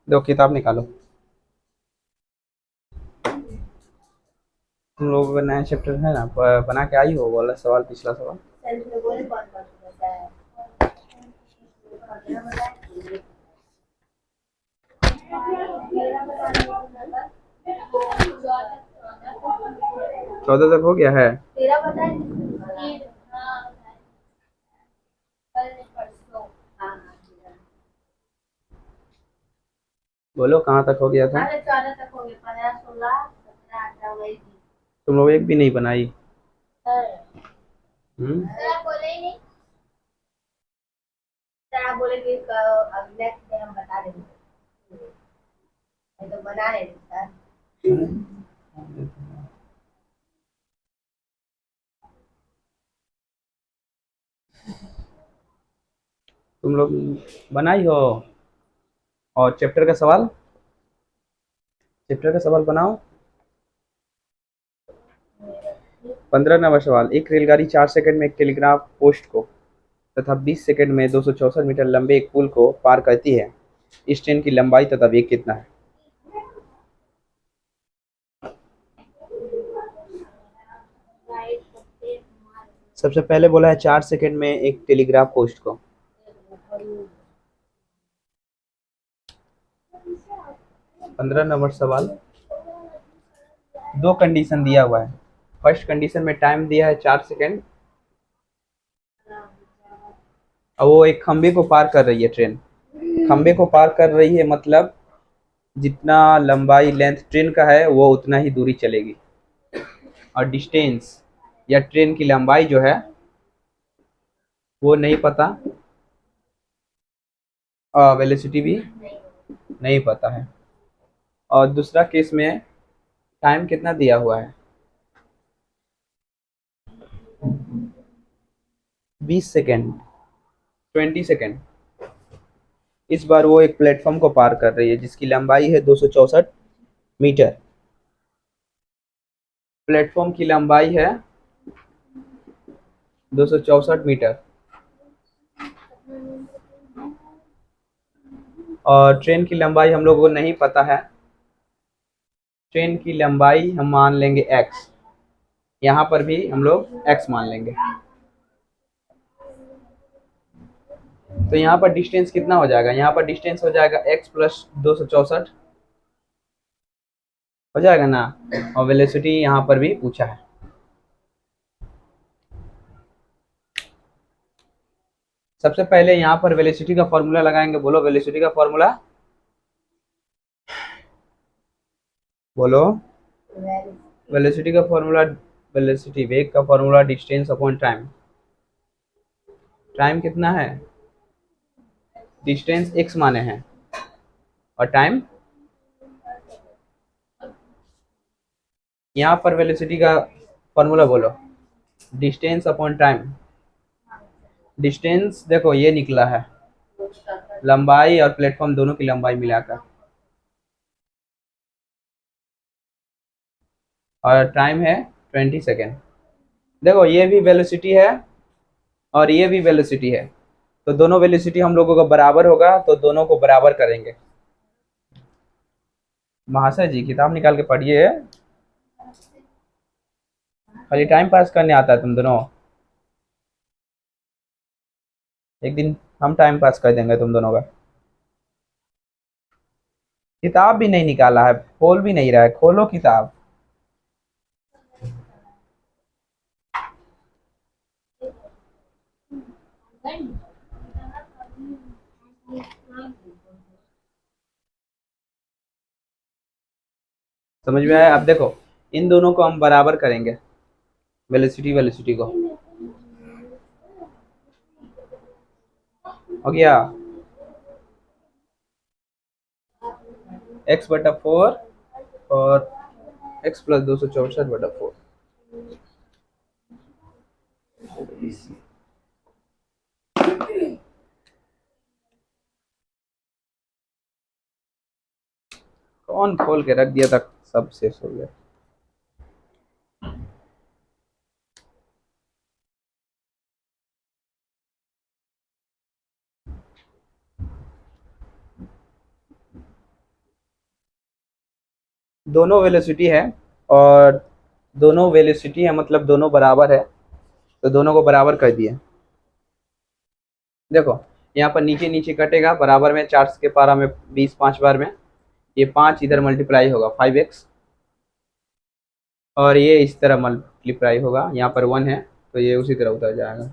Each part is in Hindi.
दो किताब निकालो। तुम लोगों का नया चैप्टर है ना, बना के आई हो वाला सवाल, पिछला सवाल। चौदह तक हो गया है। बोलो कहाँ तक हो गया था। तुम लोग एक भी नहीं बनाई। हम्म। तुम लोग बनाई हो। और चैप्टर का सवाल बनाओ। 15 नंबर सवाल। एक रेलगाड़ी 4 सेकंड में एक टेलीग्राफ पोस्ट को तथा 20 सेकंड में 264 मीटर लंबे एक पुल को पार करती है। इस ट्रेन की लंबाई तथा वेग कितना है। सबसे पहले बोला है 4 सेकंड में एक टेलीग्राफ पोस्ट को। 15 नंबर सवाल। दो कंडीशन दिया हुआ है। फर्स्ट कंडीशन में टाइम दिया है 4 सेकंड, और वो एक खंबे को पार कर रही है ट्रेन। खंबे को पार कर रही है मतलब जितना लंबाई लेंथ ट्रेन का है वो उतना ही दूरी चलेगी। और डिस्टेंस या ट्रेन की लंबाई जो है वो नहीं पता, और वेलोसिटी भी नहीं पता है। और दूसरा केस में टाइम कितना दिया हुआ है, 20 सेकेंड, 20 सेकेंड। इस बार वो एक प्लेटफॉर्म को पार कर रही है जिसकी लंबाई है 264 मीटर। प्लेटफॉर्म की लंबाई है 264 मीटर, और ट्रेन की लंबाई हम लोगों को नहीं पता है। ट्रेन की लंबाई हम मान लेंगे x। यहाँ पर भी हम लोग x मान लेंगे। तो यहाँ पर डिस्टेंस कितना हो जाएगा, यहाँ पर डिस्टेंस हो जाएगा x प्लस 264, हो जाएगा ना। और वेलोसिटी यहाँ पर भी पूछा है। सबसे पहले यहाँ पर वेलोसिटी का फॉर्मूला लगाएंगे। बोलो वेलोसिटी का फॉर्मूला, बोलो। वेलोसिटी का फॉर्मूला, वेलोसिटी वेग का formula distance upon time. Time कितना है, डिस्टेंस x माने हैं और टाइम। यहाँ पर वेलोसिटी का फॉर्मूला बोलो, डिस्टेंस अपॉन टाइम। डिस्टेंस देखो ये निकला है, लंबाई और प्लेटफॉर्म दोनों की लंबाई मिलाकर, और टाइम है 20 सेकेंड। देखो ये भी वेलोसिटी है और ये भी वेलोसिटी है, तो दोनों वेलोसिटी हम लोगों का बराबर होगा, तो दोनों को बराबर करेंगे। महाशय जी किताब निकाल के पढ़िए, खाली टाइम पास करने आता है तुम दोनों। एक दिन हम टाइम पास कर देंगे तुम दोनों का। किताब भी नहीं निकाला है, खोल भी नहीं रहा है, खोलो किताब। समझ में आया। अब देखो इन दोनों को हम बराबर करेंगे, वेलोसिटी वेलोसिटी को। हो गया x/4 और x प्लस 264/4। कौन खोल के रख दिया था, सब शेष हो गया। दोनों वेलोसिटी है, और दोनों वेलोसिटी है मतलब दोनों बराबर है, तो दोनों को बराबर कर दिए। देखो यहाँ पर नीचे नीचे कटेगा, बराबर में 4 के पारा में 20 5 बार में, ये 5 इधर मल्टीप्लाई होगा 5x, और ये इस तरह मल्टीप्लाई होगा, यहाँ पर 1 है तो ये उसी तरह उतर जाएगा।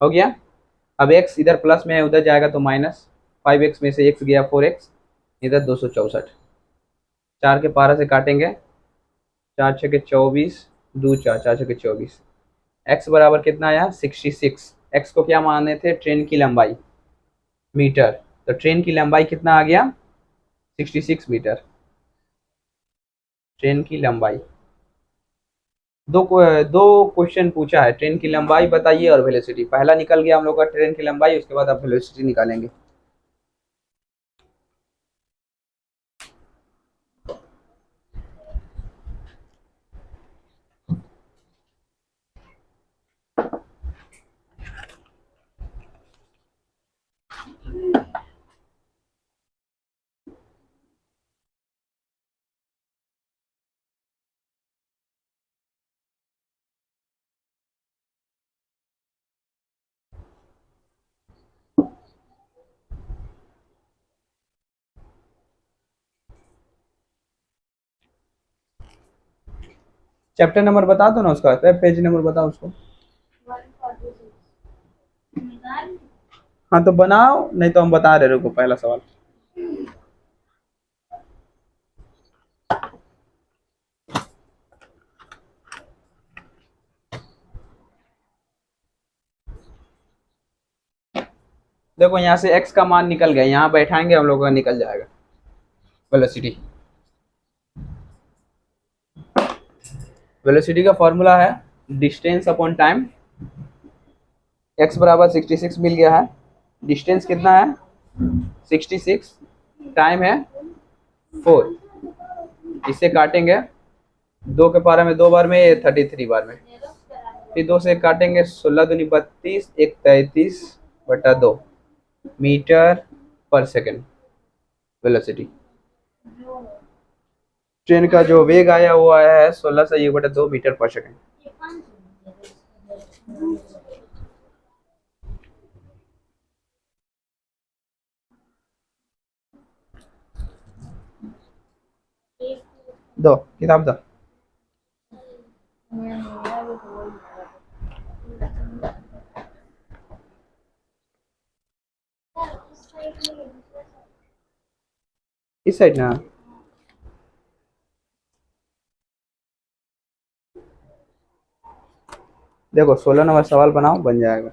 हो गया। अब x इधर प्लस में है, उधर जाएगा तो माइनस, 5x में से x गया 4x, इधर 264, 4 के पारा से काटेंगे, 4 छके 24, 2 4 4 छके 24, x बराबर कितना आया 66। x को क्या माने थे, ट्रेन की लंबाई मीटर, तो ट्रेन की लंबाई कितना आ गया 66 मीटर। ट्रेन की लंबाई दो क्वेश्चन पूछा है, ट्रेन की लंबाई बताइए और वेलोसिटी। पहला निकल गया हम लोग का ट्रेन की लंबाई, उसके बाद आप वेलोसिटी निकालेंगे। चैप्टर नंबर बता दो ना उसका, पेज नंबर बताओ उसको। हाँ तो बनाओ, नहीं तो हम बता रहे, रुको पहला सवाल। देखो यहाँ से x का मान निकल गया, यहाँ बैठाएंगे हम लोग का निकल जाएगा वेलोसिटी। वेलोसिटी का फॉर्मूला है डिस्टेंस अपॉन टाइम। x बराबर 66 मिल गया है, डिस्टेंस कितना है 66, टाइम है 4, इसे काटेंगे, 2 के पारा में 2 बार में, 33 बार में, फिर 2 से काटेंगे, 16 दूनी 32, 1 33 बटा 2 मीटर पर सेकेंड वेलोसिटी। ट्रेन का जो वेग आया वो आया है 16 से 1 बटा 2 मीटर पर सेकेंड। दो किताब दो। इस साइड ना, देखो 16 नंबर सवाल बनाओ, बन जाएगा।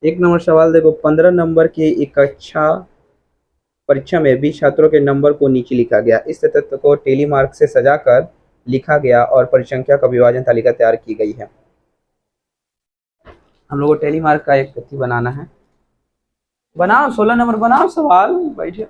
1 नंबर सवाल देखो, 15 नंबर की एक कक्षा परीक्षा में 20 छात्रों के नंबर को नीचे लिखा गया, इस तथ्य को टेली मार्क से सजाकर लिखा गया और परिसंख्या का विभाजन तालिका तैयार की गई है। हम लोग को टेली मार्क का एक कथी बनाना है, बनाओ 16 नंबर बनाओ सवाल, बैठे।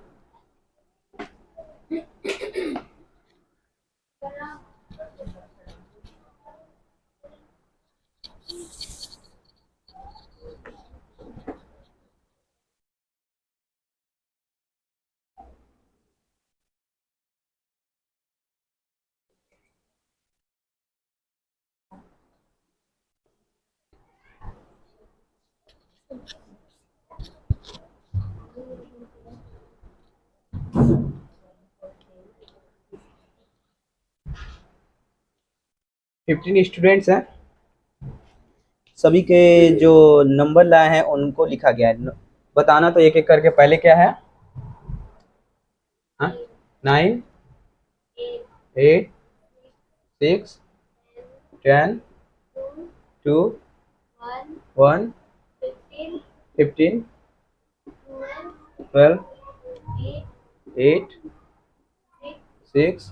फिफ्टीन स्टूडेंट्स हैं, सभी के जो नंबर लाए हैं उनको लिखा गया है। बताना तो एक एक करके, पहले क्या है, 9 8 6 10 2 1 15 12 8 6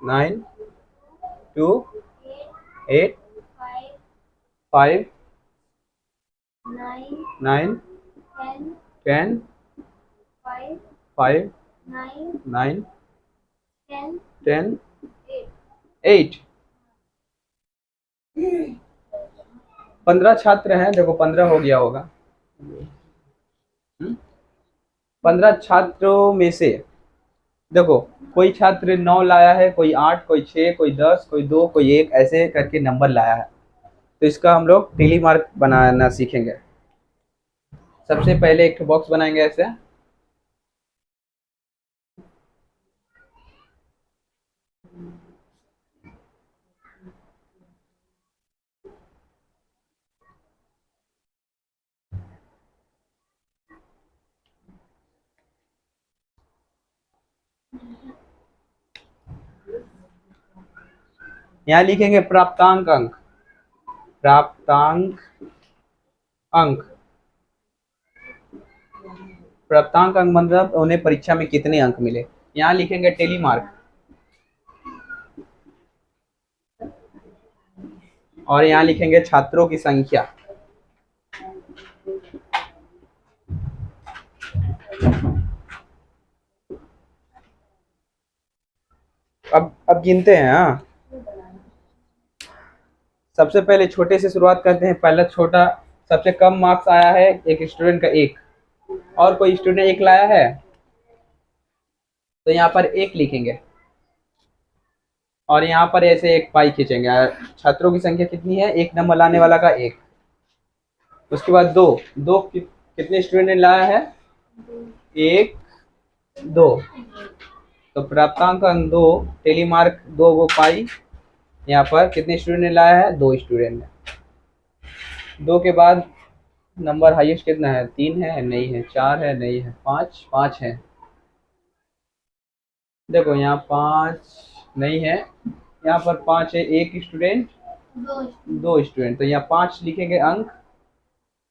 9 2 8 5 9 10 5 9 10 8। 15 छात्र हैं, देखो 15 हो गया होगा। 15 छात्रों में से देखो, कोई छात्र 9 लाया है, कोई 8, कोई 6, कोई 10, कोई 2, कोई 1, ऐसे करके नंबर लाया है। तो इसका हम लोग डेली मार्क बनाना सीखेंगे। सबसे पहले एक बॉक्स बनाएंगे ऐसे। यहाँ लिखेंगे प्राप्तांक अंक। प्राप्तांक अंक। प्राप्तांक अंक मतलब उन्हें परीक्षा में कितने अंक मिले। यहाँ लिखेंगे टेली मार्क, और यहाँ लिखेंगे छात्रों की संख्या। अब गिनते हैं। हाँ, सबसे पहले छोटे से शुरुआत करते हैं। पहला छोटा, सबसे कम मार्क्स आया है एक स्टूडेंट का 1, और कोई स्टूडेंट 1 लाया है तो यहाँ पर 1 लिखेंगे, और यहाँ पर ऐसे एक पाई खींचेंगे। छात्रों की संख्या कितनी है, 1 नंबर लाने वाला का 1। उसके बाद 2, कितने स्टूडेंट ने लाया है, 1, 2। तो प्राप्तांक अंक 2, टेली मार्क 2 वो पाई। यहाँ पर कितने स्टूडेंट ने लाया है, 2 स्टूडेंट ने। 2 के बाद नंबर हाईएस्ट कितना है, 3 है, नहीं है, 4 है, नहीं है, 5 है। देखो यहाँ 5 नहीं है, यहाँ पर 5 है, 1 स्टूडेंट, 2 स्टूडेंट, तो यहाँ 5 लिखेंगे अंक।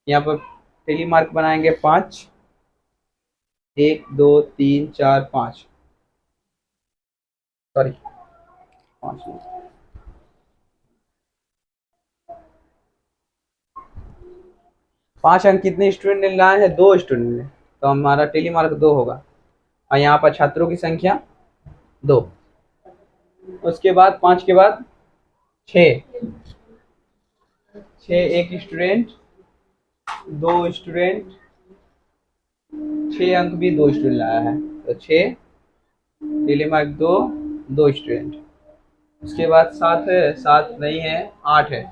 यहाँ पर टेली मार्क बनाएंगे 5, 1, 2, 3, 4, 5, सॉरी 5 नहीं। 5 अंक कितने स्टूडेंट ने लाए हैं, 2 स्टूडेंट ने, तो हमारा टेली मार्क 2 होगा। और यहाँ पर छात्रों की संख्या 2। उसके बाद 5 के बाद 6, 1 स्टूडेंट, 2 स्टूडेंट, 6 अंक भी 2 स्टूडेंट लाया है, तो 6 टेली मार्क 2, 2 स्टूडेंट। उसके बाद 7 है, 7 नहीं है, 8 है,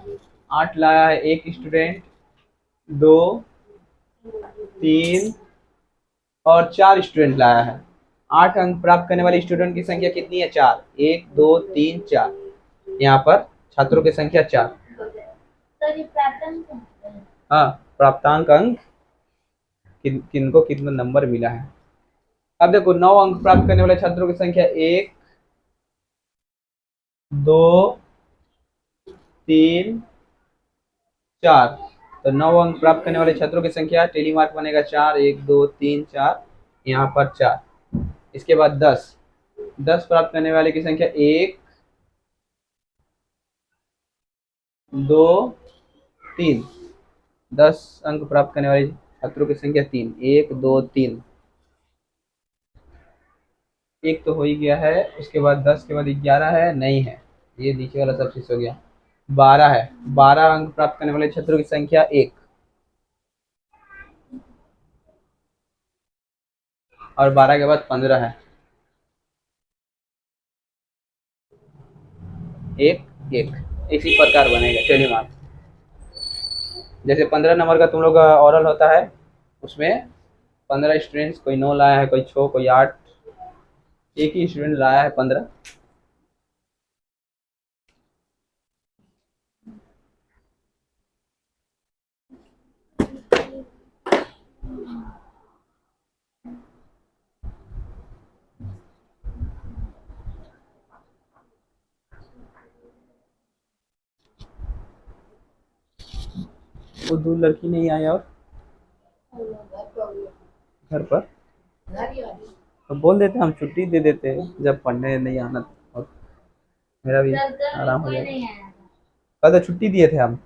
8 लाया है 1 स्टूडेंट, 2, 3 और 4 स्टूडेंट लाया है। 8 अंक प्राप्त करने वाले स्टूडेंट की संख्या कितनी है, 4, 1, 2, 3, 4। यहाँ पर छात्रों की संख्या 4। हाँ, प्राप्तांक अंक किनको कितना नंबर मिला है। अब देखो 9 अंक प्राप्त करने वाले छात्रों की संख्या 1, 2, 3, 4। तो 9 अंक प्राप्त करने वाले छात्रों की संख्या टेली मार्क बनेगा 4, 1, 2, 3, 4, यहाँ पर 4। इसके बाद 10 प्राप्त करने वाले की संख्या 1, 2, 3। 10 अंक प्राप्त करने वाले छात्रों की संख्या 3, 1, 2, 3। एक तो हो ही गया है। उसके बाद 10 के बाद 11 है, नहीं है, ये नीचे वाला सब चीज हो गया। 12 है, 12 अंक प्राप्त करने वाले छात्रों की संख्या 1, और 12 के बाद 15 है, 1, 1। इसी प्रकार बनेगा टेली मार्क। जैसे 15 नंबर का तुम लोग का ओरल होता है, उसमें 15 स्टूडेंट्स, कोई 9 लाया है, कोई 6, कोई 8, एक ही स्टूडेंट लाया है 15। वो 2 लड़की नहीं आई, और घर पर तो बोल देते, हम छुट्टी दे देते जब पढ़ने नहीं आना, और मेरा भी आराम हो जाएगा। कल तो छुट्टी दिए थे हम।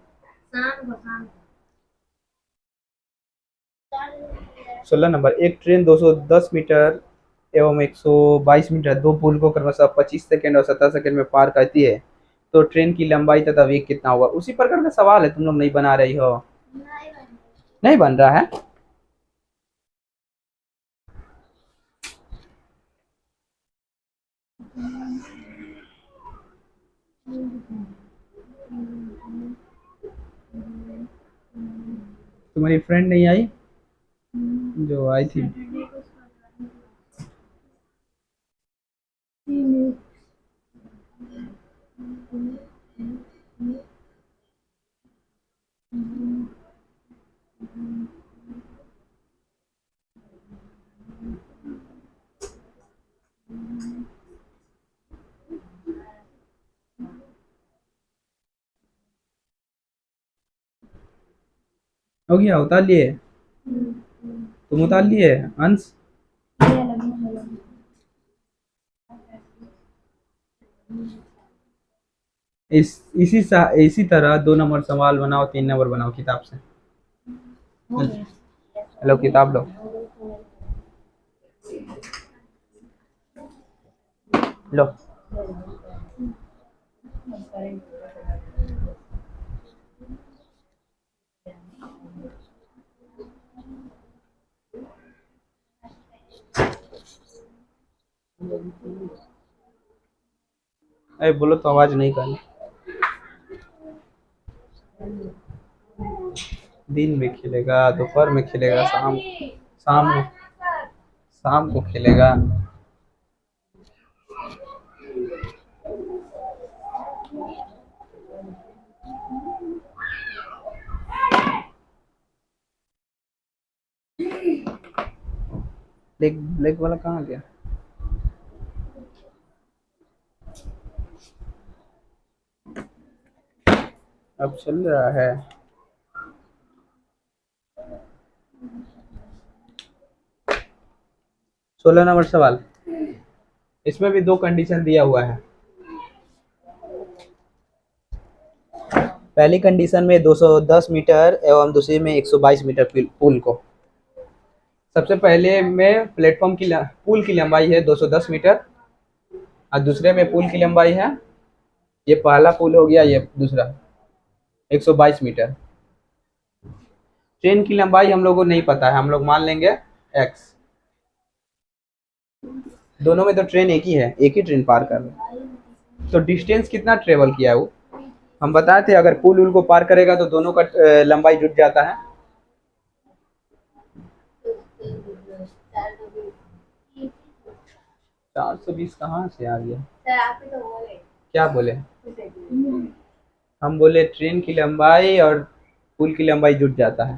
16 नंबर, एक ट्रेन 210 मीटर एवं 122 मीटर, दो पुल को क्रमशः 25 सेकंड और 17 सेकंड में पार करती है, तो ट्रेन की लंबाई तथा वेग कितना होगा। उसी प्रकार का सवाल है, तुम लोग नहीं बना रही हो। नहीं बन रहा है। तुम्हारी फ्रेंड नहीं आई जो आई थी? हो गया, उतार लिए? तुम उतार लिए अंश? इसी तरह 2 नंबर सवाल बनाओ, 3 नंबर बनाओ किताब से। लो किताब लो, लो। अरे बोलो तो आवाज नहीं करनी। दिन में खेलेगा, दोपहर में खेलेगा, शाम शाम शाम को खेलेगा। ब्लैक ब्लैक वाला कहाँ गया? अब चल रहा है। सोलह नंबर सवाल, इसमें भी 2 कंडीशन दिया हुआ है। पहली कंडीशन में 210 मीटर एवं दूसरी में 122 मीटर पुल को। सबसे पहले में प्लेटफॉर्म की पुल की लंबाई है 210 मीटर और दूसरे में पुल की लंबाई है, ये पहला पुल हो गया, ये दूसरा 122 मीटर। ट्रेन की लंबाई हम लोगों को नहीं पता है, हम लोग मान लेंगे x। दोनों में तो ट्रेन एक ही है, एक ही ट्रेन पार कर रहा है। तो डिस्टेंस कितना ट्रेवल किया है वो हम बताए थे, अगर पुल उल को पार करेगा तो दोनों का लंबाई जुट जाता है। 420 कहाँ से आ गया? क्या बोले? हम बोले ट्रेन की लंबाई और पुल की लंबाई जुट जाता है।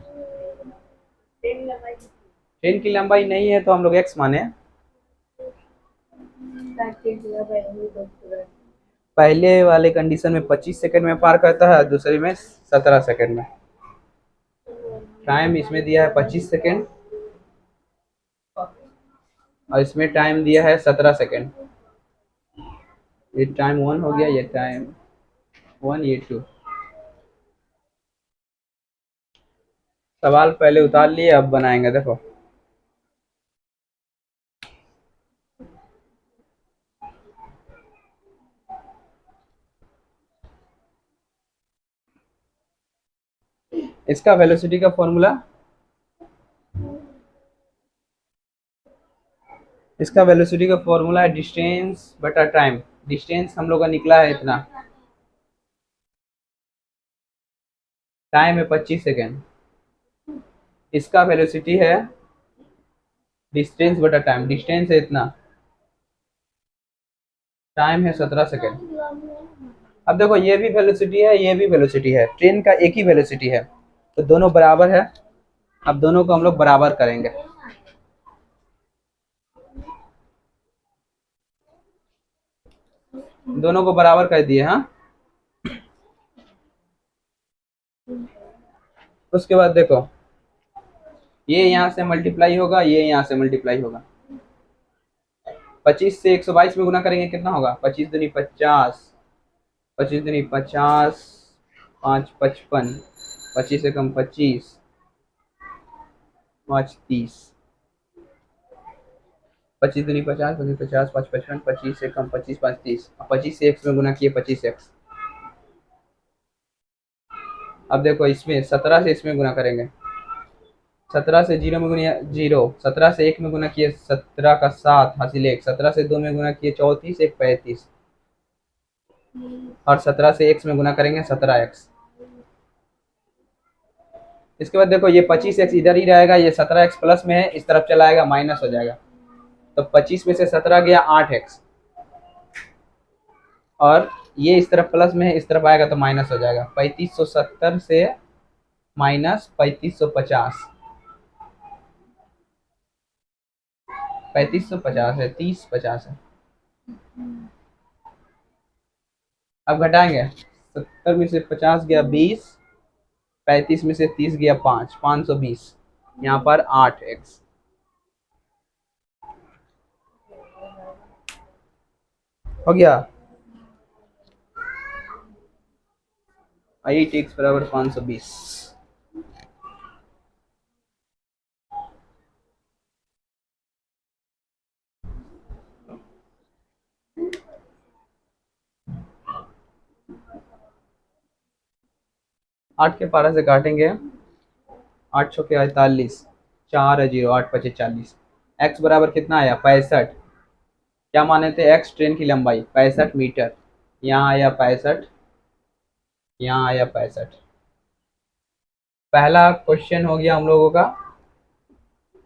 ट्रेन की लंबाई नहीं है तो हम लोग x माने। पहले वाले कंडीशन में 25 सेकंड में पार करता है, दूसरे में 17 सेकंड में। टाइम इसमें दिया है 25 सेकंड और इसमें टाइम दिया है 17 सेकंड। ये टाइम 1 हो गया, ये टाइम 1, ये 2। सवाल पहले उतार लिए, अब बनाएंगे, देखो। इसका वेलोसिटी का फॉर्मूला, इसका वेलोसिटी का फॉर्मूला है डिस्टेंस बटा टाइम। डिस्टेंस हम लोग का निकला है इतना, टाइम है 25 सेकेंड। इसका वेलोसिटी है डिस्टेंस बटा टाइम, डिस्टेंस है इतना, टाइम है 17 सेकेंड। अब देखो ये भी वेलोसिटी है, ये भी वेलोसिटी है, ट्रेन का एक ही वेलोसिटी है, तो दोनों बराबर है। अब दोनों को हम लोग बराबर करेंगे। दोनों को बराबर कर दिए, हाँ। उसके बाद देखो, ये यहाँ से मल्टीप्लाई होगा, ये यहाँ से मल्टीप्लाई होगा। 25 से 122 में गुना करेंगे, कितना होगा? 25 दूनी 50, 25 दूनी 50, 5 55, 25 से कम 25, 5 30, 25 दूनी 50, 25 50, 5 55, 25 से कम 25, 5 30। 25 से x में गुना किए 25x। अब देखो इसमें 17 से इसमें गुना करेंगे, 17 से 0 में गुना 0, 17 से 1 में गुना किए 17 का 7 हासिल 1, 17 से 2 में गुना किए 34, 1 35, और 17 से x में गुना करेंगे 17x। इसके बाद देखो ये 25x इधर ही रहेगा, ये 17x प्लस में है, इस तरफ चला आएगा माइनस हो जाएगा। तो 25 में से 17 गया 8x, और ये इस तरफ प्लस में है, इस तरफ आएगा तो माइनस हो जाएगा। 3570 से माइनस 3550, 3550 है, 3050 है। अब घटाएंगे, 70 में से 50 गया 20, 35 में से 30 गया 5, 520, यहाँ पर 8x। हो गया 8x बराबर 520। आठ के 12 से काटेंगे, 8 छक्के 48, 4 है 0, 8 पचे 40। x बराबर कितना आया 65। क्या माने थे, x ट्रेन की लंबाई 65 मीटर, यहाँ आया 65, यहाँ आया 65। पहला क्वेश्चन हो गया हम लोगों का।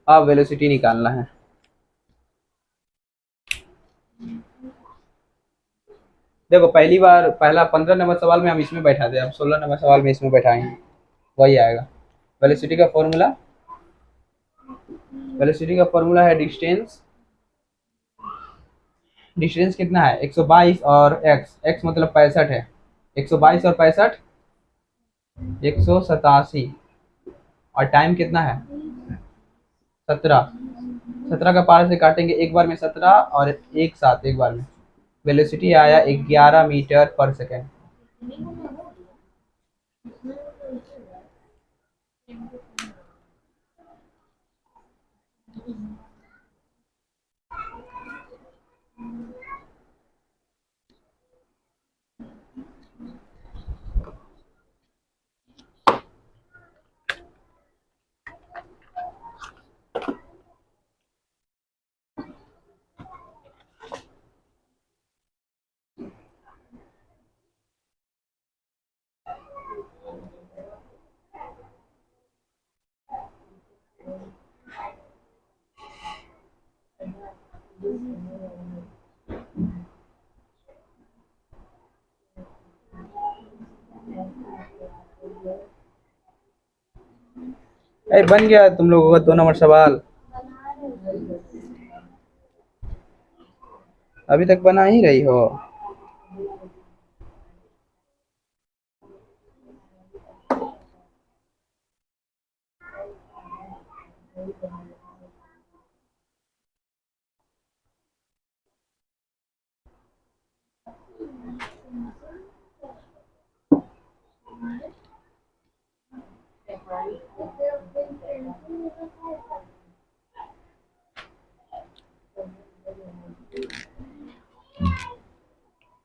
अब वेलोसिटी निकालना है। देखो पहली बार पहला 15 नंबर सवाल में हम इसमें बैठा थे, अब 16 नंबर सवाल में इसमें बैठाएंगे, वही आएगा। वेलोसिटी का फॉर्मूला, वेलोसिटी का फॉर्मूला है डिस्टेंस। डिस्टेंस कितना है 122 और x मतलब 65 है, 122 और 65 187, और टाइम कितना है 17। 17 का 12 से काटेंगे एक बार में 17 और एक साथ एक बार में। वेलोसिटी आया 11 मीटर पर सेकेंड। बन गया तुम लोगों का 2 नंबर सवाल, अभी तक बना ही रही हो।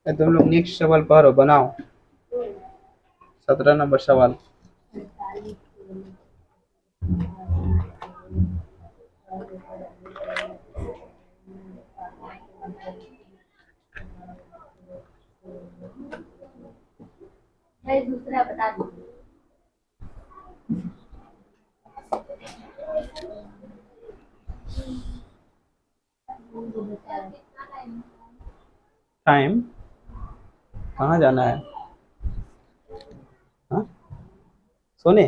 तुम लोग नेक्स्ट सवाल पढ़ो, बनाओ 17 नंबर सवाल। दूसरा बता दो। टाइम कहाँ जाना है, हाँ सोने।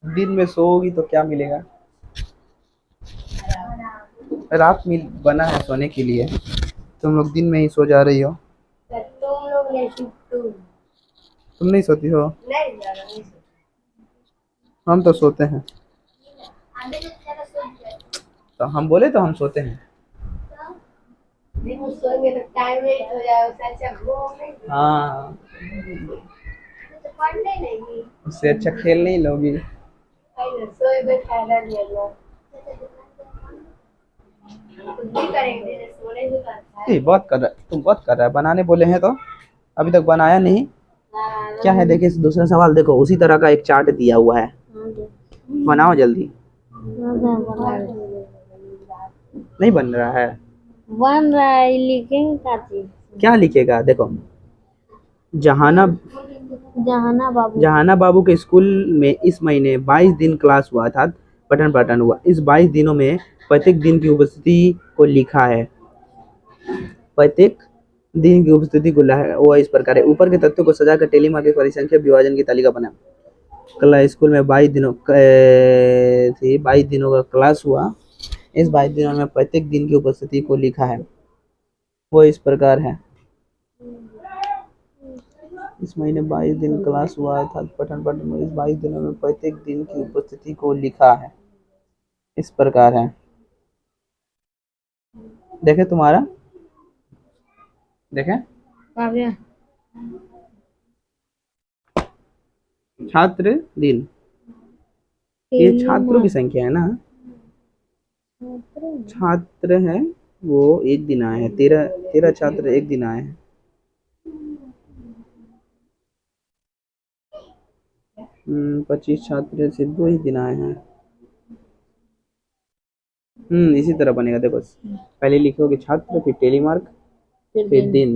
दिन में सोओगी तो क्या मिलेगा, रात में बना है सोने के लिए, तुम लोग दिन में ही सो जा रही हो। तुम लोग नहीं, तुम नहीं सोती हो, नहीं हम तो सोते हैं। तो हम बोले तो हम सोते हैं। सोएंगे तो टाइम वेस्ट हो जाएगा, उससे अच्छा घूम नहीं, हाँ तो पढ़ने नहीं, उससे अच्छा खेल नहीं लोगी। सोए में फायदा नहीं है, कुछ भी करेंगे सोने से करता है। बहुत कर रहा है, तुम बहुत कर रहा है, बनाने बोले हैं तो अभी तक बनाया नहीं। क्या है देखिए दूसरा सवाल, देखो उसी तरह का एक चार्ट दिया हुआ है, बनाओ जल्दी। नहीं बन रहा है, बन रहा है, लिखेंगे क्या चीज, क्या लिखेगा देखो, जहाना बाबू जहाना बाबू के स्कूल में इस महीने 22 दिन क्लास हुआ था, पठन पाठन हुआ। इस 22 दिनों में प्रत्येक दिन की उपस्थिति को लिखा है। प्रत्येक दिन की उपस्थिति को वो इस प्रकार है। ऊपर के तथ्यों को सजाकर टेलीमार्क की परिसंख्या विभाजन की तालिका बनाएं। कल स्कूल में 22 दिनों का क्लास हुआ। इस 22 दिनों में प्रत्येक दिन की उपस्थिति को लिखा है। वो इस प्रकार है। इस महीने 22 दिन क्लास हुआ था, पठन पाठन में इस 22 दिनों में प्रत्येक दिन की उपस्थिति को लिखा है। इस प्रकार है। देखे तुम्हारा, देखे छात्र दिन, ये छात्रों की संख्या है ना, छात्र है वो एक दिन आए हैं, 13 छात्र एक दिन आए हैं। 25 छात्र सिर्फ 2 ही दिन आए हैं। इसी तरह बनेगा। देखो पहले लिखोगे छात्र, फिर टेलीमार्क, फिर दिन।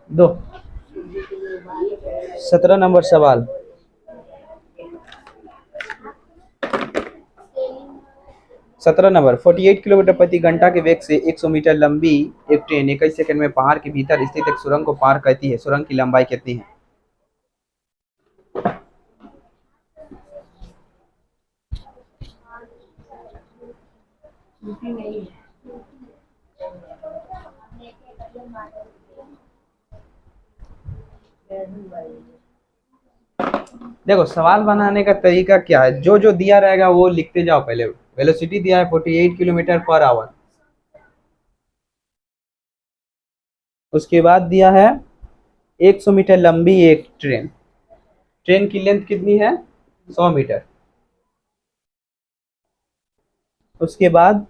दो 17 नंबर सवाल। 17 नंबर, 48 किलोमीटर प्रति घंटा के वेग से 100 मीटर लंबी एक ट्रेन 21 सेकंड में पहाड़ के भीतर स्थित एक सुरंग को पार करती है। सुरंग की लंबाई कितनी है? देखो सवाल बनाने का तरीका क्या है, जो जो दिया रहेगा वो लिखते जाओ। पहले वेलोसिटी दिया है 48 किलोमीटर पर आवर, उसके बाद दिया है 100 मीटर लंबी एक ट्रेन। ट्रेन की लेंथ कितनी है? 100 मीटर। उसके बाद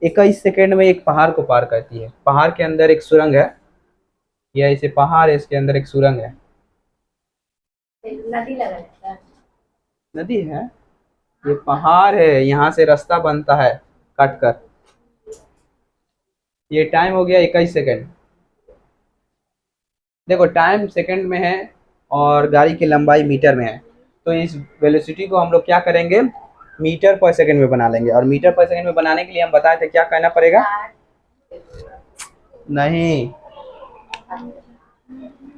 21 सेकंड में एक पहाड़ को पार करती है। पहाड़ के अंदर एक सुरंग है, या इसे पहाड़ है, इसके अंदर एक सुरंग है। नदी लगा रहता है। नदी है, ये पहाड़ है, यहाँ से रास्ता बनता है कट कर। ये टाइम हो गया 21 सेकंड। देखो टाइम सेकंड में है और गाड़ी की लंबाई मीटर में है, तो इस वेलोसिटी को हम लोग क्या करेंगे, मीटर पर सेकंड में बना लेंगे। और मीटर पर सेकंड में बनाने के लिए हम बताए थे क्या करना पड़ेगा। नहीं,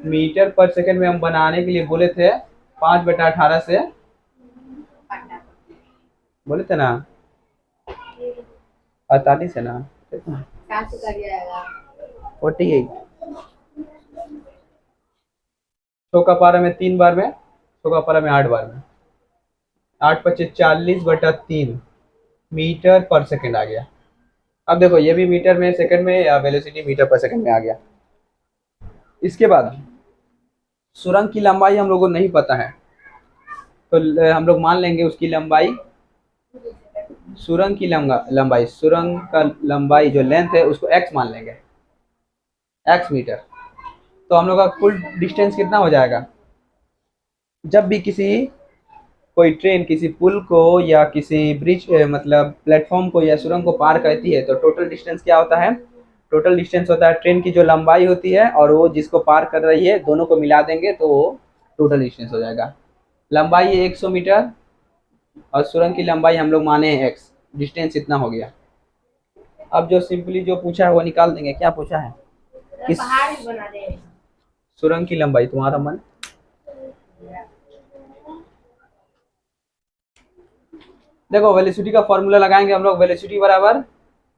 मीटर पर सेकंड में हम बनाने के लिए बोले थे 5/18 से, बोले थे ना 48 है ना, 48। 100 का पारा में 3 बार में, 100 का पारा में 8 बार में, 8×5 = 40/3 मीटर पर सेकंड आ गया। अब देखो ये भी मीटर में सेकंड में, या वेलोसिटी मीटर पर सेकंड में आ गया। इसके बाद सुरंग की लंबाई हम लोगों को नहीं पता है, तो हम लोग मान लेंगे उसकी लंबाई, सुरंग की लंबाई, सुरंग का लंबाई जो लेंथ है उसको x मान लेंगे, x मीटर। तो हम लोग का कुल डिस्टेंस कितना हो जाएगा? जब भी कोई ट्रेन किसी पुल को या किसी ब्रिज मतलब प्लेटफॉर्म को या सुरंग को पार करती है, तो टोटल डिस्टेंस क्या होता है? टोटल डिस्टेंस होता है ट्रेन की जो लंबाई होती है और वो जिसको पार कर रही है, दोनों को मिला देंगे तो वो टोटल डिस्टेंस हो जाएगा। लंबाई है 100 मीटर और सुरंग की लंबाई हम लोग माने हैं x, डिस्टेंस इतना हो गया। अब जो सिंपली जो पूछा है वो निकाल देंगे। क्या पूछा है? किस पहाड़ बना दे। सुरंग की लंबाई, तुम्हारा मन। देखो वेलोसिटी का फॉर्मूला लगाएंगे हम लोग। वेलोसिटी बराबर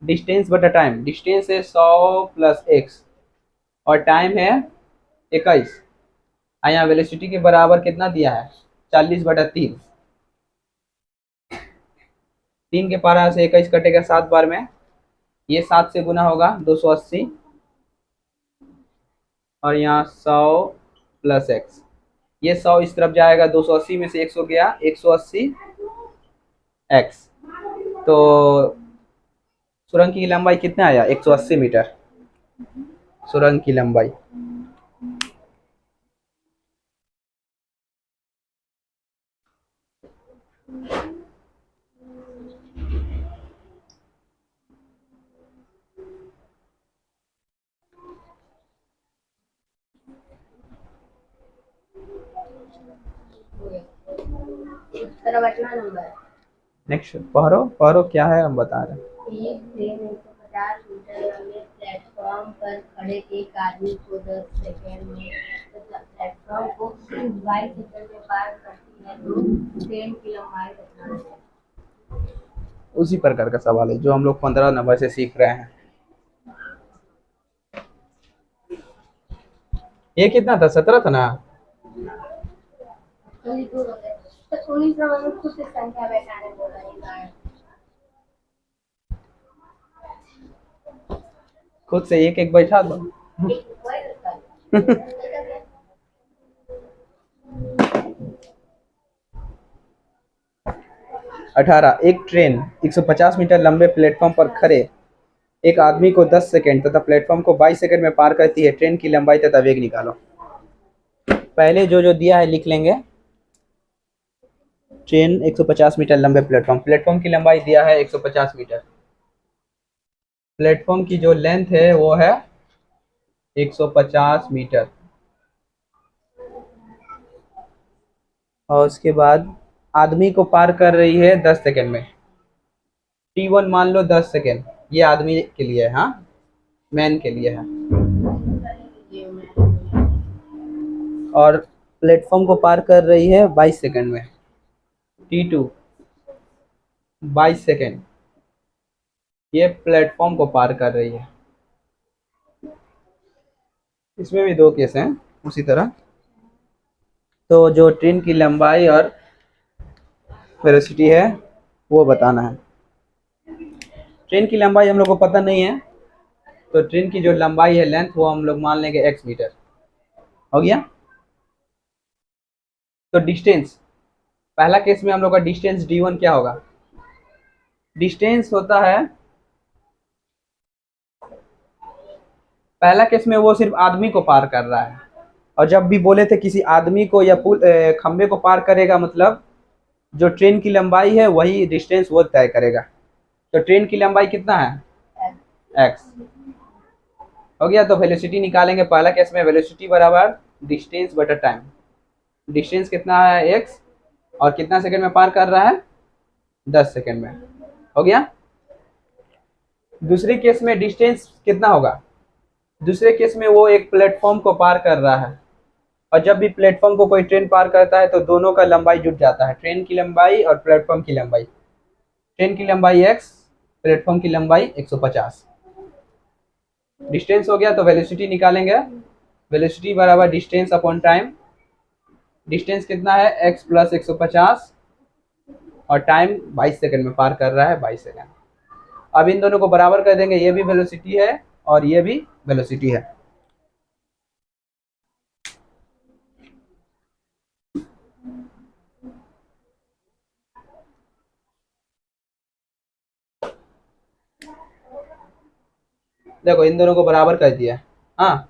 डिस्टेंस बटा टाइम। डिस्टेंस है 100 + x और टाइम है 21। यहाँ वेलोसिटी के बराबर कितना दिया है? 40/3। 3 के पारा से 21 कटेगा 7 बार में, ये 7 से गुना होगा 280, और यहाँ 100 + x, ये 100 इस तरफ जाएगा, 280 में से 100 गया, 180 x। तो सुरंग की लंबाई कितना आया? 180 मीटर सुरंग की लंबाई। तेरा बचना नंबर नेक्स्ट पढ़ो पढ़ो, क्या है हम बता रहे हैं। एक ट्रेन 150 मीटर लंबे प्लेटफॉर्म पर खड़े एक आदमी को 10 सेकंड में तथा प्लेटफॉर्म को 22 सेकंड में पार करती है तो ट्रेन की लंबाई कितना है? उसी प्रकार का सवाल है जो हम लोग 15 नंबर से सीख रहे हैं। ये कितना था, 17 था ना। 19 नंबर में खुद से संख्या बैठाने बोला है। खुद से एक एक बैठा दो। 18, एक ट्रेन 150 मीटर लंबे प्लेटफॉर्म पर खड़े एक आदमी को 10 सेकंड तथा प्लेटफॉर्म को 22 सेकंड में पार करती है। ट्रेन की लंबाई तथा वेग निकालो। पहले जो जो दिया है लिख लेंगे। ट्रेन 150 मीटर लंबे प्लेटफॉर्म, प्लेटफॉर्म की लंबाई दिया है 150 मीटर। प्लेटफॉर्म की जो लेंथ है वो है 150 मीटर। और उसके बाद आदमी को पार कर रही है 10 सेकंड में। T1 मान लो 10 सेकंड, ये आदमी के लिए है, हाँ, मैन के लिए है। और प्लेटफॉर्म को पार कर रही है 22 सेकंड में। T2 22 सेकंड, ये प्लेटफॉर्म को पार कर रही है। इसमें भी दो केस हैं उसी तरह। तो जो ट्रेन की लंबाई और वेलोसिटी है वो बताना है। ट्रेन की लंबाई हम लोग को पता नहीं है, तो ट्रेन की जो लंबाई है लेंथ वो हम लोग मान लेंगे x मीटर। हो गया। तो डिस्टेंस, पहला केस में हम लोग का डिस्टेंस d1 क्या होगा। डिस्टेंस होता है, पहला केस में वो सिर्फ आदमी को पार कर रहा है, और जब भी बोले थे किसी आदमी को या पुल खंबे को पार करेगा, मतलब जो ट्रेन की लंबाई है वही डिस्टेंस वो तय करेगा। तो ट्रेन की लंबाई कितना है, x। हो गया। तो वेलोसिटी निकालेंगे। पहला केस में वेलोसिटी बराबर डिस्टेंस बटा टाइम। डिस्टेंस कितना है x, और कितना सेकंड में पार कर रहा है, 10 सेकंड में। हो गया। दूसरे केस में डिस्टेंस कितना होगा, दूसरे केस में वो एक प्लेटफॉर्म को पार कर रहा है, और जब भी प्लेटफॉर्म को कोई ट्रेन पार करता है तो दोनों का लंबाई जुट जाता है, ट्रेन की लंबाई और प्लेटफॉर्म की लंबाई। ट्रेन की लंबाई x, प्लेटफॉर्म की लंबाई 150। डिस्टेंस हो गया। तो वेलोसिटी निकालेंगे। वेलोसिटी बराबर डिस्टेंस अपॉन टाइम। डिस्टेंस कितना है, x प्लस 150, और टाइम 22 सेकंड में पार कर रहा है, 22 सेकंड। अब इन दोनों को बराबर कर देंगे, ये भी वेलोसिटी है और ये भी वेलोसिटी है। देखो इन दोनों को बराबर कर दिया। हाँ,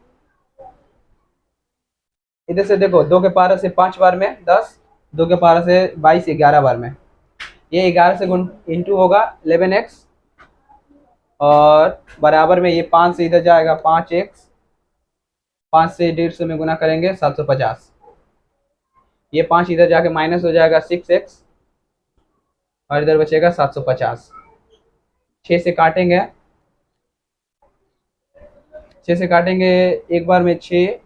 इधर से देखो, 2 के पावर से 5 बार में 10, 2 के पावर से 22, 11 बार में। ये 11 से गुण इंटू होगा 11x, और बराबर में ये 5 से इधर जाएगा 5x, 5 से 150 में गुना करेंगे 750। ये 5 इधर जाके माइनस हो जाएगा 6x, और इधर बचेगा 750। 6 से काटेंगे, 6 से काटेंगे, एक बार में 6,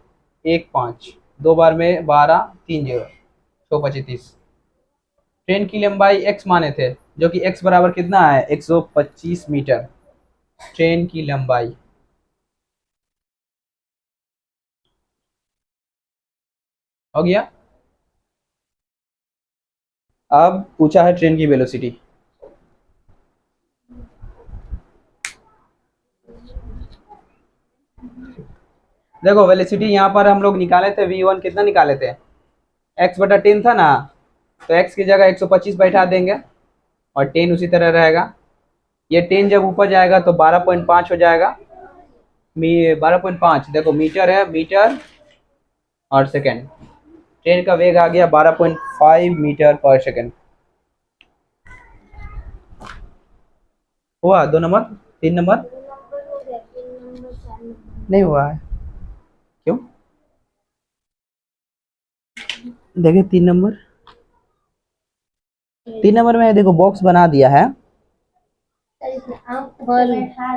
1 5, 2 बार में 12, 3 0, 125। ट्रेन की लंबाई x माने थे, जो कि x बराबर कितना है, 125 मीटर। ट्रेन की लंबाई। हो गया। अब पूछा है ट्रेन की वेलोसिटी। देखो वेलोसिटी यहाँ पर हम लोग निकाले थे, v1 कितना निकाले थे, x बटा 10 था ना, तो x की जगह 125 बैठा देंगे, और 10 उसी तरह रहेगा। ये 10 जब ऊपर जाएगा तो 12.5 हो जाएगा। 12.5 देखो मीटर है, मीटर और सेकंड। ट्रेन का वेग आ गया 12.5 मीटर पर सेकंड। हुआ 2 नंबर, 3 नंबर नंबर हो गया, 3 नंबर 4 नंबर। नहीं हुआ है, क्यों देखिए 3 नंबर, 3 नंबर में देखो बॉक्स बना दिया है। फल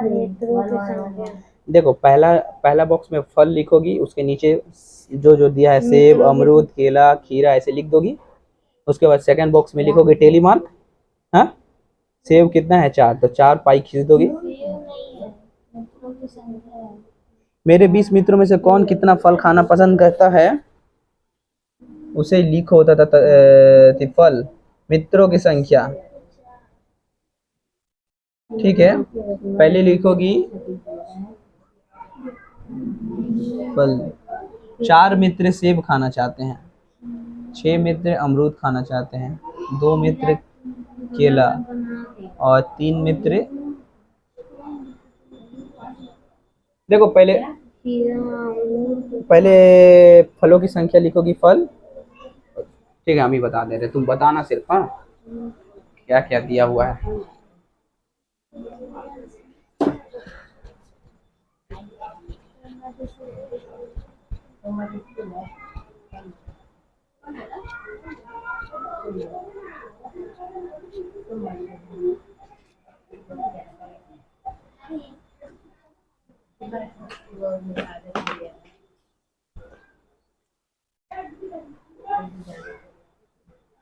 मित्रों की संख्या। देखो पहला पहला बॉक्स में फल लिखोगी, उसके नीचे जो जो दिया है सेब, अमरूद, केला, खीरा ऐसे लिख दोगी। उसके बाद सेकंड बॉक्स में लिखोगे टेली मार्क। हाँ, सेब कितना है 4, तो 4 पाई खींच दोगी। मित्रों की संख्या है। मेरे 20 मित्रों में से कौन कितना फल खाना पसंद करता है, उसे लिखो होता था फल मित्रों की संख्या। ठीक है, पहले लिखोगी फल। 4 मित्र सेब खाना चाहते हैं, 6 मित्र अमरूद खाना चाहते हैं, 2 मित्र केला और 3 मित्र। देखो पहले पहले फलों की संख्या लिखोगी फल। ठीक है, हम ही बता दे रहे, तुम बताना सिर्फ। हाँ, क्या क्या दिया हुआ है।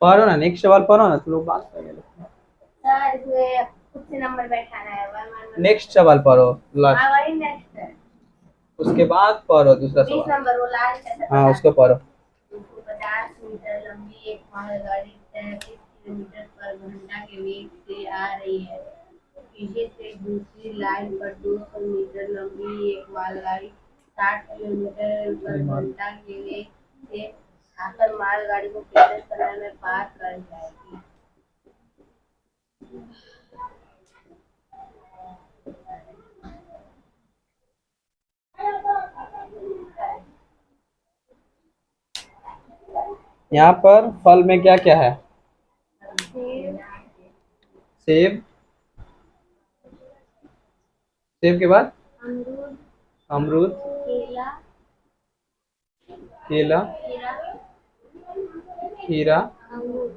पढ़ो ना, नेक्स्ट सवाल पढ़ो ना, तुम लोग बात कर रहे हो। सर इसमें कुछ नंबर बैठाना है, 1 1 1। नेक्स्ट सवाल पढ़ो लास्ट, हाँ वही नेक्स्ट है। उसके बाद पढ़ो दूसरा 20 सवाल। नंबर वो लास्ट है। हाँ, उसको पढ़ो। 50 मीटर लंबी एक मालगाड़ी 33 किलोमीटर पर घंटा के वेग से आ रही है। पीछे से दूसरी लाइन पर 200 मीटर लंबी एक मालगाड़ी 60 किलोमीटर पर घंटा के वेग से आकर मालगाड़ी को कितने समय में पार कर जाएगी। यहाँ पर फल में क्या क्या है? सेब, सेब के बाद अमरूद, अमरूद, केला, केला, खीरा, खीरा, अंगूर।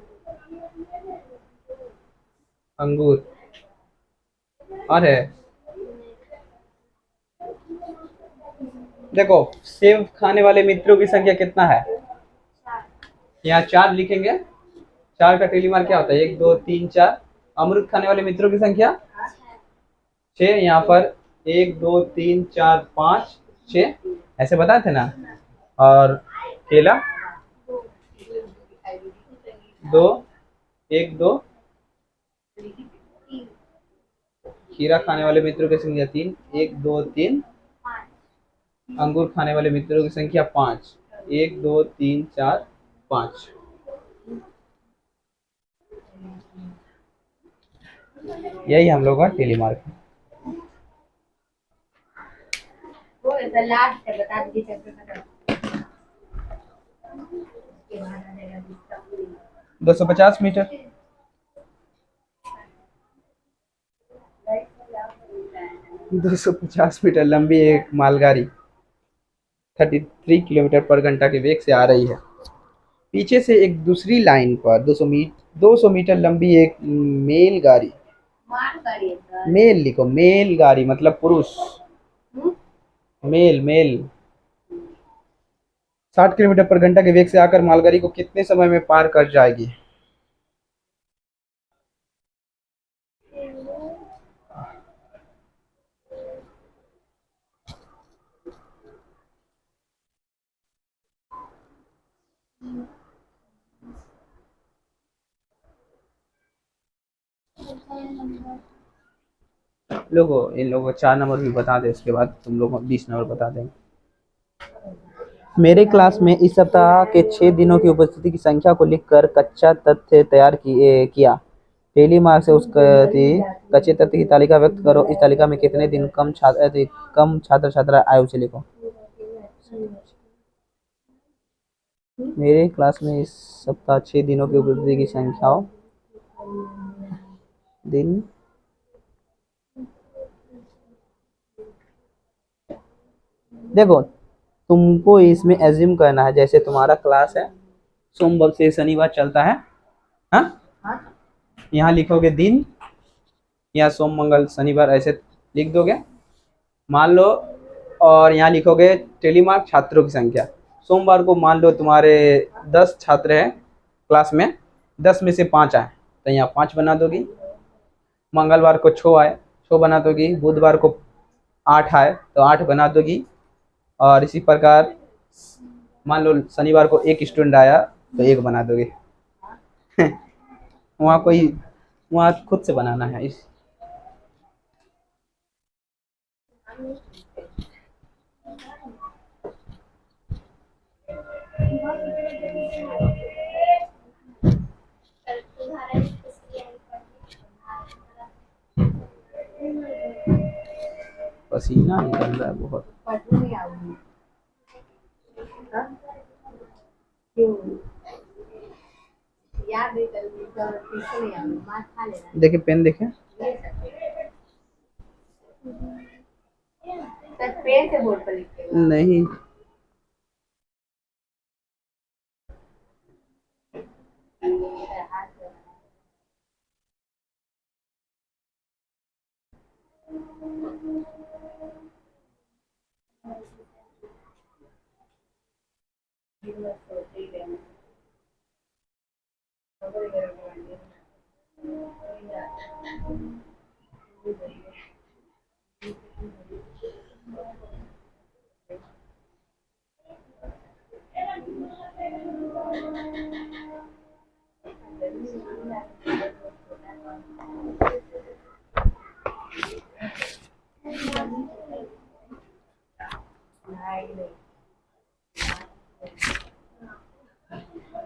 अंगूर। और है, देखो सेब खाने वाले मित्रों की संख्या कितना है? यहाँ 4 लिखेंगे। 4 का टेली मार्क क्या होता है? 1 2 3 4। अमरूद खाने वाले मित्रों की संख्या 6। यहाँ पर 1 2 3 4 5 6 ऐसे बताए थे ना। और केला 2, 1 2। खीरा खाने वाले मित्रों की संख्या 3, 1 2 3। अंगूर खाने वाले मित्रों की संख्या 5, 1 2 3 4 5। यही हम लोग का टेली मार्क है। वो लास्ट है, बता दीजिए चैप्टर खत्म। 250 मीटर। 250 मीटर लंबी एक मालगाड़ी 33 किलोमीटर पर घंटा के वेग से आ रही है। पीछे से एक दूसरी लाइन पर 200 मीटर लंबी एक मेल गाड़ी। माल गाड़ी है सर। मेल लिखो, मेल गाड़ी मतलब पुरुष। मेल मेल 60 किलोमीटर पर घंटा के वेग से आकर मालगाड़ी को कितने समय में पार कर जाएगी? लोगों इन लोगों को 4 नंबर भी बता दे, उसके बाद तुम लोग 20 नंबर बता देंगे। मेरे क्लास में इस सप्ताह के 6 दिनों की उपस्थिति की संख्या को लिखकर कच्चा तथ्य तैयार किया। टेली मार्क से उस कच्चे तथ्य की तालिका व्यक्त करो। इस तालिका में कितने दिन कम छात्र छात्रा आए उसे लिखो। मेरे क्लास में इस सप्ताह 6 दिनों की उपस्थिति की संख्याओं दिन देखो, तुमको इसमें एज्यूम करना है जैसे तुम्हारा क्लास है सोमवार से शनिवार चलता है। हाँ, हाँ यहाँ लिखोगे दिन, या सोम मंगल शनिवार ऐसे लिख दोगे, मान लो। और यहाँ लिखोगे टेलीमार्क छात्रों की संख्या। सोमवार को मान लो तुम्हारे 10 छात्र हैं क्लास में, 10 में से 5 आए तो यहाँ 5 बना दोगी। मंगलवार को 6 आए, 6 बना दोगी। बुधवार को 8 आए तो 8 बना दोगी। और इसी प्रकार मान लो शनिवार को 1 स्टूडेंट आया तो 1 बना दोगे। वहाँ कोई, वहाँ खुद से बनाना है इस। पसीना निकल रहा है बहुत। पढ़ने नहीं आऊंगी। हाँ? क्यों? याद नहीं करूंगी तो ट्यूशन नहीं आऊंगी, मार खा लेना। देखे पेन देखे, ये सब सर पेन से बोर्ड पर लिखेगा। नहीं हाथ से।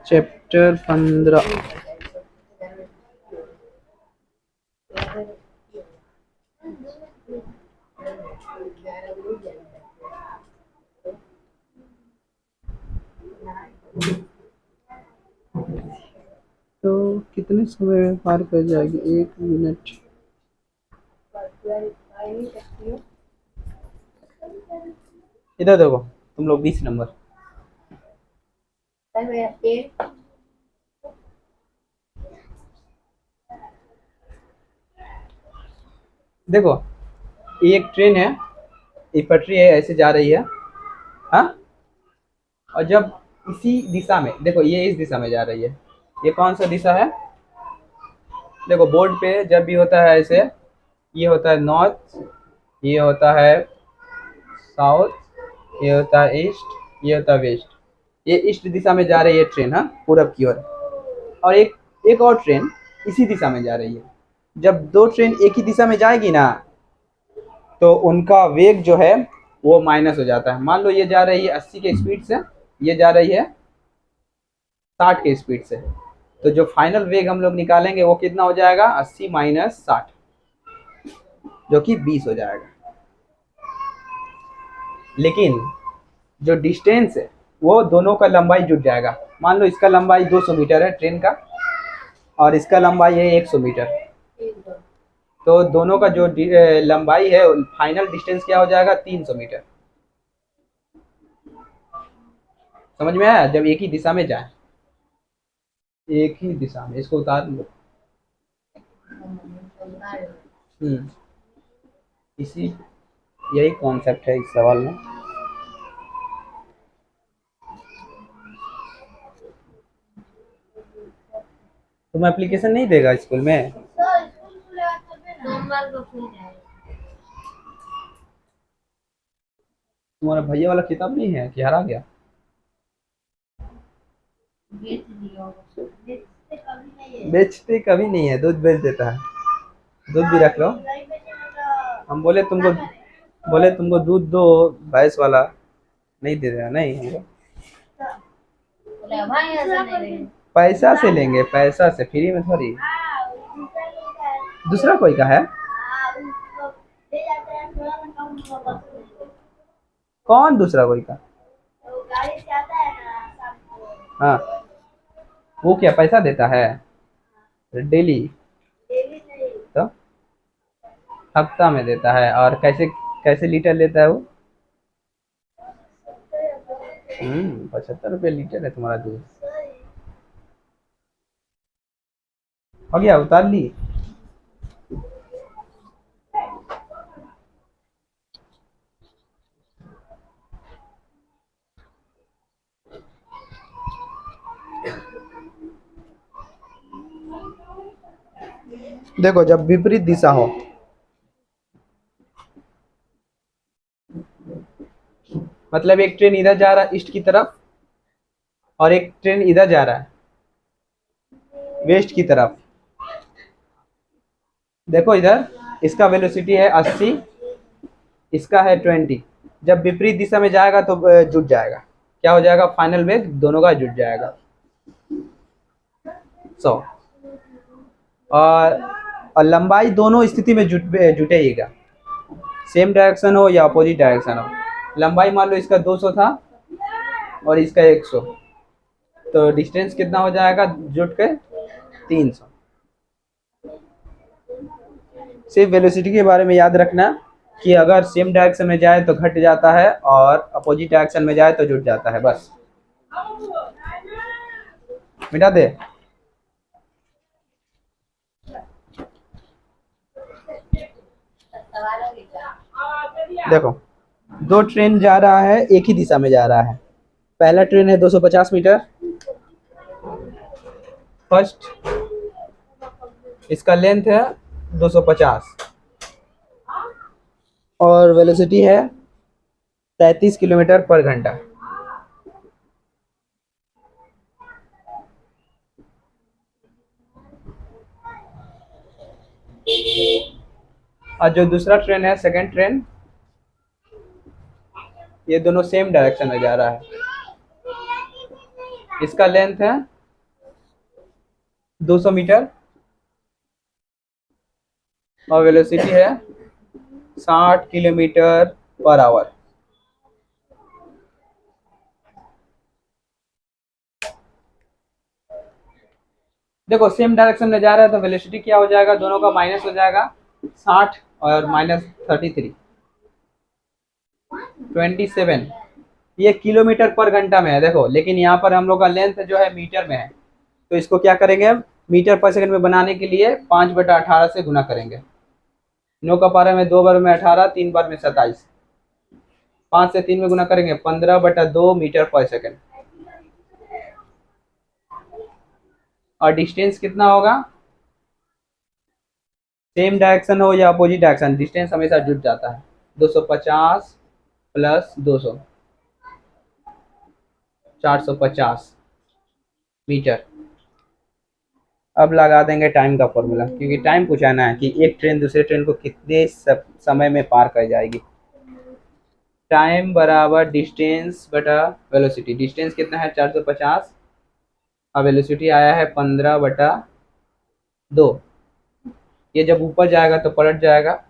चैप्टर 15। तो कितने समय में पार कर जाएगी? 1 मिनट। इधर देखो तुम लोग 20 नंबर। मेरा पेन देखो ये एक ट्रेन है, ये पटरी है, ऐसे जा रही है। हाँ, और जब इसी दिशा में देखो, ये इस दिशा में जा रही है, ये कौन सा दिशा है? देखो बोर्ड पे जब भी होता है ऐसे, ये होता है नॉर्थ, ये होता है साउथ, ये होता है ईस्ट, ये होता है वेस्ट। ये ईस्ट दिशा में जा रही है ट्रेन, हाँ, पूरब की ओर। और एक एक और ट्रेन इसी दिशा में जा रही है। जब दो ट्रेन एक ही दिशा में जाएगी ना, तो उनका वेग जो है वो माइनस हो जाता है। मान लो ये जा रही है 80 के स्पीड से, ये जा रही है 60 के स्पीड से, तो जो फाइनल वेग हम लोग निकालेंगे वो कितना हो जाएगा? 80 माइनस 60, जो कि 20 हो जाएगा। लेकिन जो डिस्टेंस है वो दोनों का लंबाई जुट जाएगा। मान लो इसका लंबाई 200 मीटर है ट्रेन का, और इसका लंबाई है 100 मीटर। तो दोनों का जो लंबाई है, फाइनल डिस्टेंस क्या हो जाएगा? 300 मीटर। समझ में आया? जब एक ही दिशा में जाए, एक ही दिशा में, इसको उतार लो। इसी यही कॉन्सेप्ट है इस सवाल में। तुम एप्लीकेशन नहीं देगा स्कूल में? सोमवार को खुल जाएगा। तुम्हारा भैया वाला किताब नहीं है कि हरा गया? बेच दिया होगा। बेचते कभी नहीं है। बेचते कभी नहीं है, दूध बेच देता है। दूध भी रख लो। नहीं बेचेगा तो हम बोले तुमको दूध दो भैंस वाला, नहीं दे रहा। नहीं हमको बोले भाई ऐसा नहीं लेंगे। पैसा से लेंगे, पैसा से, फ्री में थोड़ी। हाँ, दूसरा लोग का है। दूसरा कोई का है? हाँ, उसको ले जाते हैं, थोड़ा ना कम होगा बस में। कौन दूसरा कोई का? तो गाड़ी से आता है ना शाम को। हाँ, वो क्या पैसा देता है डेली? डेली नहीं। तो हफ्ता में देता है। और कैसे कैसे लीटर लेता है वो? 75 रुपये लीटर है तुम्हारा दूध। हो गया, उतार ली। देखो जब विपरीत दिशा हो, मतलब एक ट्रेन इधर जा रहा है ईस्ट की तरफ और एक ट्रेन इधर जा रहा है वेस्ट की तरफ। देखो इधर इसका वेलोसिटी है 80, इसका है 20। जब विपरीत दिशा में जाएगा तो जुट जाएगा, क्या हो जाएगा, फाइनल वेग दोनों का जुट जाएगा 100। और लंबाई दोनों स्थिति में जुटेगा, सेम डायरेक्शन हो या अपोजिट डायरेक्शन हो। लंबाई मान लो इसका 200 था और इसका 100, तो डिस्टेंस कितना हो जाएगा जुट के, 300। सिर्फ वेलोसिटी के बारे में याद रखना कि अगर सेम डायरेक्शन में जाए तो घट जाता है और अपोजिट डायरेक्शन में जाए तो जुट जाता है, बस मिटा दे। सवाल हो गया। देखो दो ट्रेन जा रहा है, एक ही दिशा में जा रहा है। पहला ट्रेन है 250 मीटर, फर्स्ट इसका लेंथ है 250 और वेलोसिटी है 33 किलोमीटर पर घंटा। और जो दूसरा ट्रेन है, सेकंड ट्रेन, ये दोनों सेम डायरेक्शन में जा रहा है। इसका लेंथ है 200 मीटर और वेलोसिटी है 60 किलोमीटर पर आवर। देखो सेम डायरेक्शन में जा रहा है तो वेलोसिटी क्या हो जाएगा, दोनों का माइनस हो जाएगा, 60 और माइनस 33, 27। ये किलोमीटर पर घंटा में है देखो, लेकिन यहाँ पर हम लोग का लेंथ जो है मीटर में है, तो इसको क्या करेंगे हम, मीटर पर सेकंड में बनाने के लिए 5/18 से गुना करेंगे। 9 का पारा में 2 बार में 18, 3 बार में 27, 5 से 3 में गुना करेंगे 15/2 मीटर पर सेकंड। और डिस्टेंस कितना होगा, सेम डायरेक्शन हो या अपोजिट डायरेक्शन, डिस्टेंस हमेशा जुट जाता है। 250 प्लस 200, 450 मीटर। अब लगा देंगे टाइम का फॉर्मूला, क्योंकि टाइम पूछाना है कि एक ट्रेन दूसरे ट्रेन को कितने समय में पार कर जाएगी। टाइम बराबर डिस्टेंस बटा वेलोसिटी। डिस्टेंस कितना है 450 और वेलोसिटी आया है 15/2। ये जब ऊपर जाएगा तो पलट जाएगा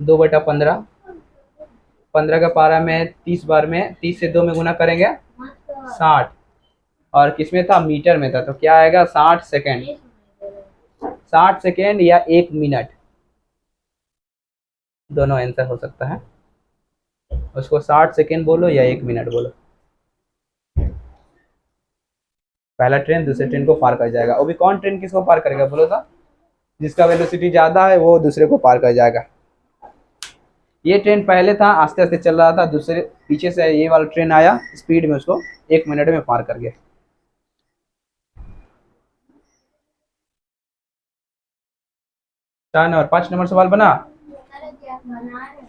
2/15। 15 का पारा में 30 बार में 30 से 2 में गुना करेंगे 60, और किसमें था, मीटर में था, तो क्या आएगा 60 सेकेंड। 60 सेकेंड या 1 मिनट, दोनों आंसर हो सकता है। उसको 60 सेकेंड बोलो या 1 मिनट बोलो। पहला ट्रेन दूसरे ट्रेन को पार कर जाएगा। अभी कौन ट्रेन किसको पार करेगा बोलो तो, जिसका वेलोसिटी ज्यादा है वो दूसरे को पार कर जाएगा। ये ट्रेन पहले था, आस्ते आस्ते चल रहा था, दूसरे पीछे से ये वाला ट्रेन आया स्पीड में, उसको 1 मिनट में पार कर गया। 4 नंबर 5 नंबर सवाल बना। अरे क्या बना रहे?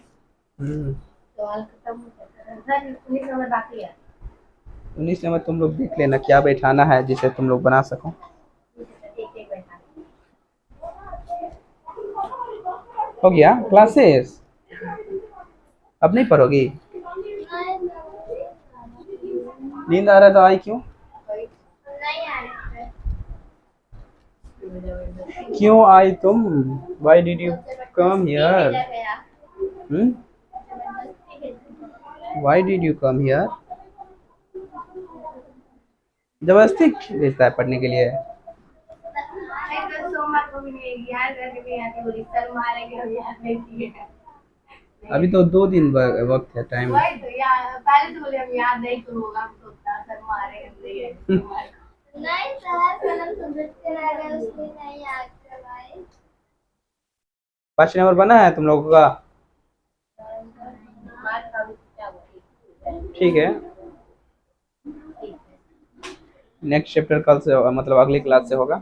हम्म, सवाल खत्म हो गया सर, 19 नंबर बाकी है। 19 नंबर तुम लोग देख लेना क्या बैठाना है जिसे तुम लोग बना सको। एक एक बैठा। हो गया क्लासेस, अब नहीं पढ़ोगी? नींद आ रहा है तो आई क्यों? नहीं आ रहे। क्यों आई तुम? Why did you come here? Hmm? Why did you come here? जबरदस्ती भेजता है पढ़ने के लिए। अभी तो 2 दिन वक्त है, टाइम। पहले तो बोले हम याद नहीं तो होगा, हम सोचता सर मारे नहीं सर उसमें नहीं आता भाई। 5 नंबर बना है तुम लोगों का? ठीक है, नेक्स्ट चैप्टर कल से होगा, मतलब अगली क्लास से होगा।